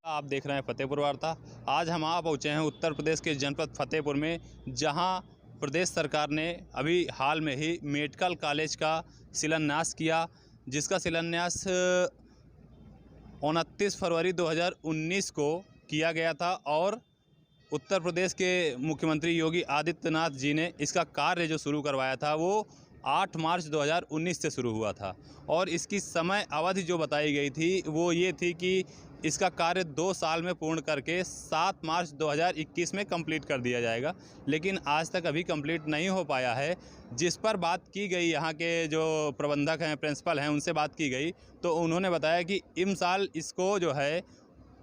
आप देख रहे हैं फतेहपुर वार्ता। आज हम आ पहुँचे हैं उत्तर प्रदेश के जनपद फतेहपुर में, जहां प्रदेश सरकार ने अभी हाल में ही मेडिकल कॉलेज का शिलान्यास किया, जिसका शिलान्यास 29 फरवरी 2019 को किया गया था। और उत्तर प्रदेश के मुख्यमंत्री योगी आदित्यनाथ जी ने इसका कार्य जो शुरू करवाया था वो 8 मार्च 2019 से शुरू हुआ था। और इसकी समय अवधि जो बताई गई थी वो ये थी कि इसका कार्य 2 साल में पूर्ण करके 7 मार्च 2021 में कंप्लीट कर दिया जाएगा, लेकिन आज तक अभी कंप्लीट नहीं हो पाया है। जिस पर बात की गई, यहाँ के जो प्रबंधक हैं, प्रिंसिपल हैं, उनसे बात की गई तो उन्होंने बताया कि इस साल इसको जो है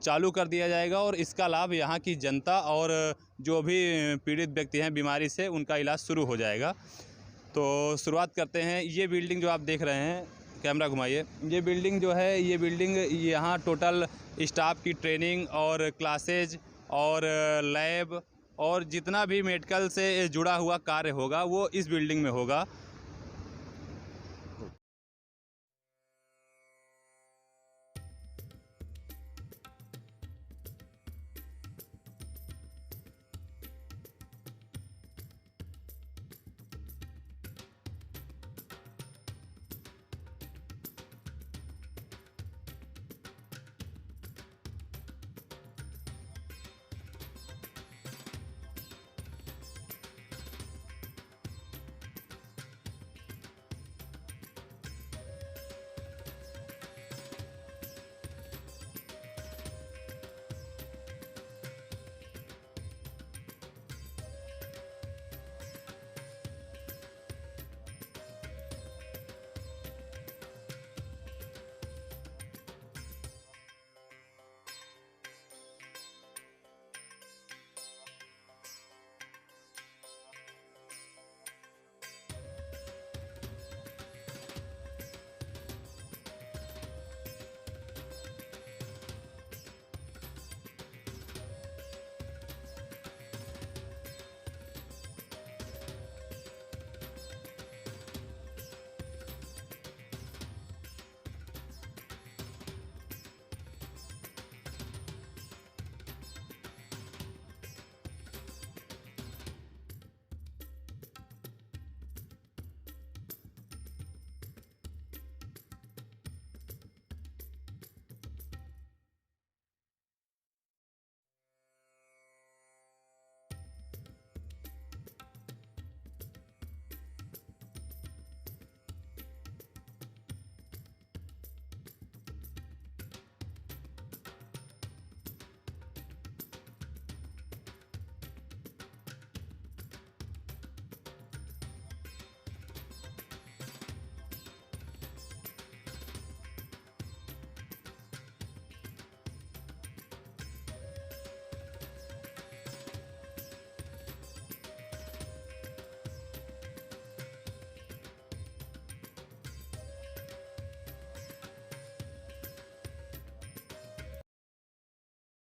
चालू कर दिया जाएगा और इसका लाभ यहाँ की जनता और जो भी पीड़ित व्यक्ति हैं बीमारी से, उनका इलाज शुरू हो जाएगा। तो शुरुआत करते हैं। ये बिल्डिंग जो आप देख रहे हैं, कैमरा घुमाइए। ये बिल्डिंग जो है, ये बिल्डिंग यहाँ टोटल स्टाफ की ट्रेनिंग और क्लासेज और लैब और जितना भी मेडिकल से जुड़ा हुआ कार्य होगा वो इस बिल्डिंग में होगा।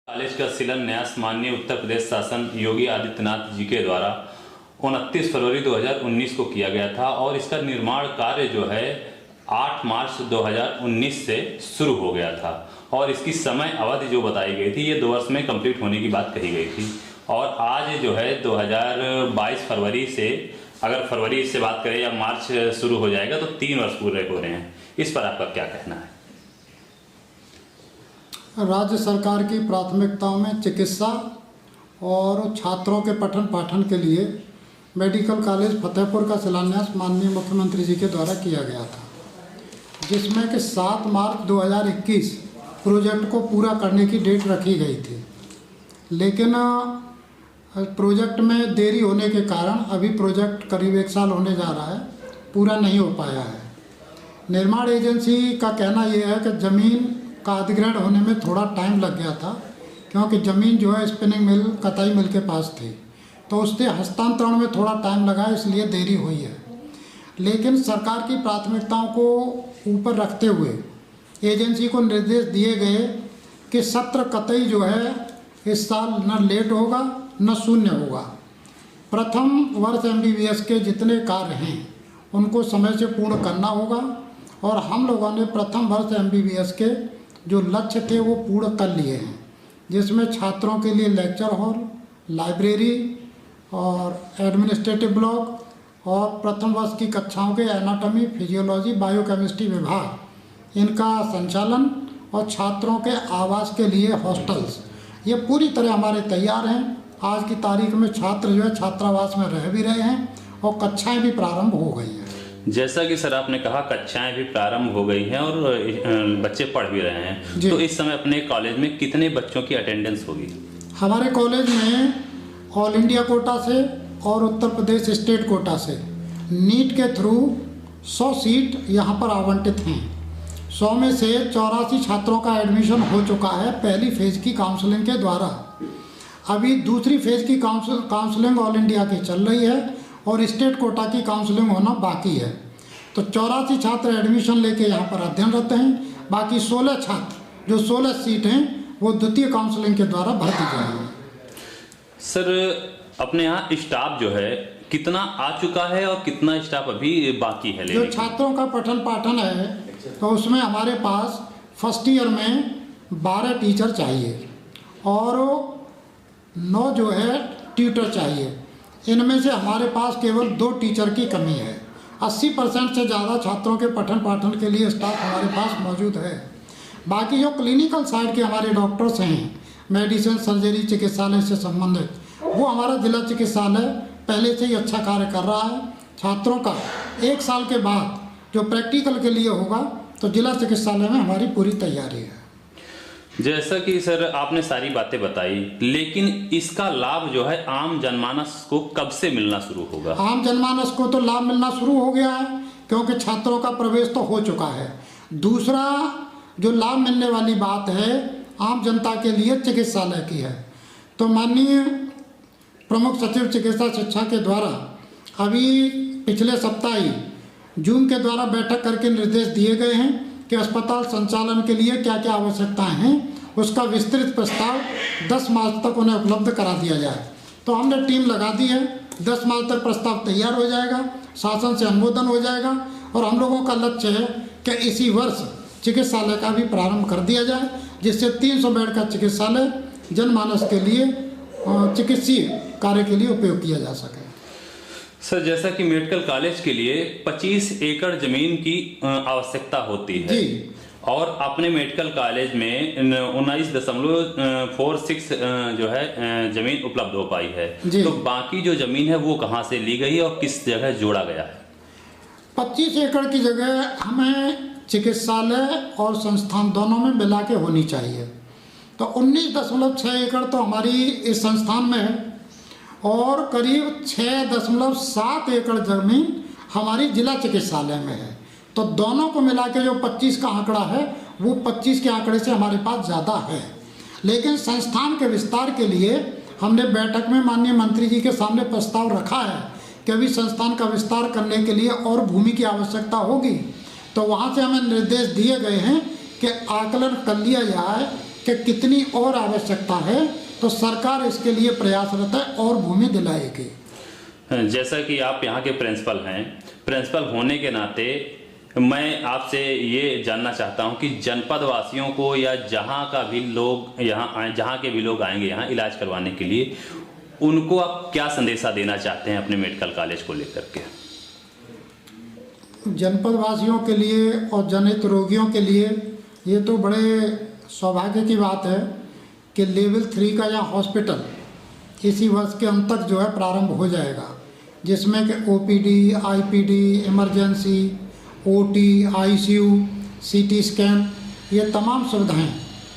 कॉलेज का शिलान्यास माननीय उत्तर प्रदेश शासन योगी आदित्यनाथ जी के द्वारा 29 फरवरी 2019 को किया गया था और इसका निर्माण कार्य जो है 8 मार्च 2019 से शुरू हो गया था। और इसकी समय अवधि जो बताई गई थी ये 2 वर्ष में कंप्लीट होने की बात कही गई थी। और आज जो है 2022 फरवरी से, अगर फरवरी से बात करें या मार्च शुरू हो जाएगा तो 3 वर्ष पूरे हो रहे हैं। इस पर आपका क्या कहना है? राज्य सरकार की प्राथमिकताओं में चिकित्सा और छात्रों के पठन पाठन के लिए मेडिकल कॉलेज फतेहपुर का शिलान्यास माननीय मुख्यमंत्री जी के द्वारा किया गया था, जिसमें कि 7 मार्च 2021 प्रोजेक्ट को पूरा करने की डेट रखी गई थी। लेकिन प्रोजेक्ट में देरी होने के कारण अभी प्रोजेक्ट करीब 1 साल होने जा रहा है, पूरा नहीं हो पाया है। निर्माण एजेंसी का कहना यह है कि ज़मीन का अधिग्रहण होने में थोड़ा टाइम लग गया था, क्योंकि ज़मीन जो है स्पिनिंग मिल, कताई मिल के पास थी, तो उसके हस्तांतरण में थोड़ा टाइम लगा, इसलिए देरी हुई है। लेकिन सरकार की प्राथमिकताओं को ऊपर रखते हुए एजेंसी को निर्देश दिए गए कि सत्र कतई जो है इस साल न लेट होगा न शून्य होगा। प्रथम वर्ष MBBS के जितने कार्य हैं उनको समय से पूर्ण करना होगा और हम लोगों ने प्रथम वर्ष MBBS के जो लक्ष्य थे वो पूर्ण कर लिए हैं। जिसमें छात्रों के लिए लेक्चर हॉल, लाइब्रेरी और एडमिनिस्ट्रेटिव ब्लॉक और प्रथम वर्ष की कक्षाओं के एनाटॉमी, फिजियोलॉजी, बायोकेमिस्ट्री विभाग इनका संचालन और छात्रों के आवास के लिए हॉस्टल्स, ये पूरी तरह हमारे तैयार हैं। आज की तारीख में छात्र जो है छात्रावास में रह भी रहे हैं और कक्षाएं भी प्रारंभ हो गई हैं। जैसा कि सर आपने कहा कक्षाएं भी प्रारंभ हो गई हैं और बच्चे पढ़ भी रहे हैं, तो इस समय अपने कॉलेज में कितने बच्चों की अटेंडेंस होगी? हमारे कॉलेज में ऑल इंडिया कोटा से और उत्तर प्रदेश स्टेट कोटा से नीट के थ्रू 100 सीट यहाँ पर आवंटित हैं। 100 में से 84 छात्रों का एडमिशन हो चुका है पहली फेज की काउंसलिंग के द्वारा। अभी दूसरी फेज की काउंसलिंग ऑल इंडिया की चल रही है और स्टेट कोटा की काउंसलिंग होना बाकी है। तो 84 छात्र एडमिशन लेके यहाँ पर अध्ययनरत हैं। बाकी 16 छात्र जो 16 सीट हैं वो द्वितीय काउंसलिंग के द्वारा भर दी जाएंगी। सर अपने यहाँ स्टाफ जो है कितना आ चुका है और कितना स्टाफ अभी बाकी है? जो छात्रों का पठन पाठन है तो उसमें हमारे पास फर्स्ट ईयर में 12 टीचर चाहिए और 9 जो है ट्यूटर चाहिए। इनमें से हमारे पास केवल 2 टीचर की कमी है। 80% से ज़्यादा छात्रों के पठन पाठन के लिए स्टाफ हमारे पास मौजूद है। बाकी जो क्लिनिकल साइड के हमारे डॉक्टर्स हैं, मेडिसिन, सर्जरी, चिकित्सालय से संबंधित, वो हमारा जिला चिकित्सालय पहले से ही अच्छा कार्य कर रहा है। छात्रों का 1 साल के बाद जो प्रैक्टिकल के लिए होगा तो जिला चिकित्सालय में हमारी पूरी तैयारी है। जैसा कि सर आपने सारी बातें बताई, लेकिन इसका लाभ जो है आम जनमानस को कब से मिलना शुरू होगा? आम जनमानस को तो लाभ मिलना शुरू हो गया है क्योंकि छात्रों का प्रवेश तो हो चुका है। दूसरा जो लाभ मिलने वाली बात है आम जनता के लिए चिकित्सालय की है। तो माननीय प्रमुख सचिव चिकित्सा शिक्षा के द्वारा अभी पिछले सप्ताह ही जूम के द्वारा बैठक करके निर्देश दिए गए हैं कि अस्पताल संचालन के लिए क्या क्या आवश्यकताएं हैं उसका विस्तृत प्रस्ताव 10 मार्च तक उन्हें उपलब्ध करा दिया जाए। तो हमने टीम लगा दी है, 10 मार्च तक प्रस्ताव तैयार हो जाएगा, शासन से अनुमोदन हो जाएगा और हम लोगों का लक्ष्य है कि इसी वर्ष चिकित्सालय का भी प्रारंभ कर दिया जाए, जिससे 300 बेड का चिकित्सालय जनमानस के लिए चिकित्सीय कार्य के लिए उपयोग किया जा सके। सर जैसा कि मेडिकल कॉलेज के लिए 25 एकड़ जमीन की आवश्यकता होती है और अपने मेडिकल कॉलेज में 19.46 जो है जमीन उपलब्ध हो पाई है, तो बाकी जो जमीन है वो कहाँ से ली गई और किस जगह जोड़ा गया है? 25 एकड़ की जगह हमें चिकित्सालय और संस्थान दोनों में मिला के होनी चाहिए। तो 19.6 एकड़ तो हमारी इस संस्थान में है और करीब 6.7 एकड़ जमीन हमारी जिला चिकित्सालय में है। तो दोनों को मिला के जो 25 का आंकड़ा है वो 25 के आंकड़े से हमारे पास ज़्यादा है। लेकिन संस्थान के विस्तार के लिए हमने बैठक में माननीय मंत्री जी के सामने प्रस्ताव रखा है कि अभी संस्थान का विस्तार करने के लिए और भूमि की आवश्यकता होगी। तो वहाँ से हमें निर्देश दिए गए हैं कि आकलन कर लिया जाए कि कितनी और आवश्यकता है, तो सरकार इसके लिए प्रयासरत है और भूमि दिलाएगी। जैसा कि आप यहाँ के प्रिंसिपल हैं, प्रिंसिपल होने के नाते मैं आपसे ये जानना चाहता हूँ कि जनपद वासियों को या जहाँ का भी लोग यहाँ आए, जहाँ के भी लोग आएंगे यहाँ इलाज करवाने के लिए, उनको आप क्या संदेशा देना चाहते हैं अपने मेडिकल कॉलेज को लेकर के? जनपद वासियों के लिए और जनहित रोगियों के लिए ये तो बड़े सौभाग्य की बात है कि लेवल 3 का यह हॉस्पिटल इसी वर्ष के अंत तक जो है प्रारंभ हो जाएगा, जिसमें कि OPD, IPD, emergency, OT, ICU, CT scan, ये तमाम सुविधाएं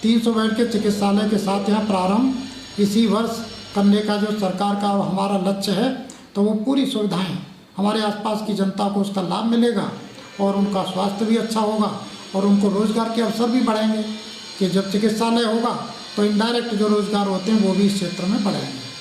300 बेड के चिकित्सालय के साथ यहाँ प्रारंभ इसी वर्ष करने का जो सरकार का हमारा लक्ष्य है। तो वो पूरी सुविधाएं हमारे आसपास की जनता को उसका लाभ मिलेगा और उनका स्वास्थ्य भी अच्छा होगा और उनको रोज़गार के अवसर भी बढ़ेंगे कि जब चिकित्सालय होगा तो इनडायरेक्ट जो रोज़गार होते हैं वो भी इस क्षेत्र में बढ़ेंगे।